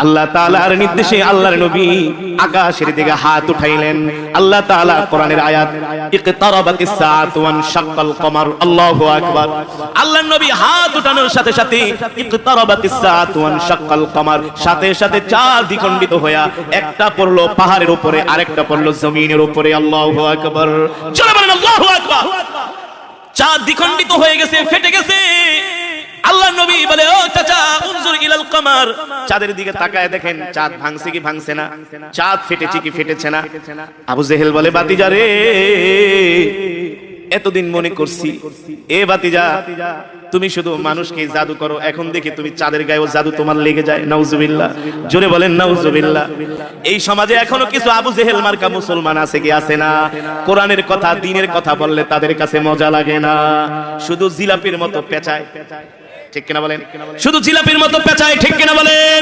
আল্লাহ তাআলার নির্দেশে আল্লাহর নবী আকাশের দিকে হাত উঠাইলেন। আল্লাহ তাআলা কোরআনের আয়াত ইকতারাবাতিস সাআতু ওয়ান শাক্কাল কমার, আল্লাহু আকবার। আল্লাহর নবী হাত উঠানোর সাথে সাথে ইকতারাবাতিস সাআতু ওয়ান শাক্কাল কমার, সাথে সাথে চাঁদ দ্বিখণ্ডিত হয়ে একটা পড়লো পাহাড়ের উপরে, আরেকটা পড়লো জমিনের উপরে, আল্লাহু আকবার। জোরে বলেন আল্লাহু আকবার। চাঁদ দ্বিখণ্ডিত হয়ে গেছে, ফেটে গেছে। আল্লাহ নবী বলে, ও চাচা উনজুর ইলাল কমার, চাঁদের দিকে তাকায় দেখেন চাঁদ ভাঙছে কি ভাঙছে না, চাঁদ ফেটেছে কি ফেটেছে না। আবু জেহেল বলে, বাতিজা রে, এতদিন মনে করছি এ বাতিজা তুমি শুধু মানুষকে জাদু করো, এখন দেখি তুমি চাঁদের গায়েও জাদু তোমার লেগে যায়। নাউজুবিল্লাহ, জোরে বলেন নাউজুবিল্লাহ। এই সমাজে এখনো কিছু আবু জেহেল মার্কা মুসলমান আছে কি আছে না? কোরআনের কথা দ্বীনের কথা বললে তাদের কাছে মজা লাগে না, শুধু জিলাপির মতো পেঁচায়, ঠিক কিনা বলেন? শুধু জিলাপির মতো পেঁচায়, ঠিক কিনা বলেন?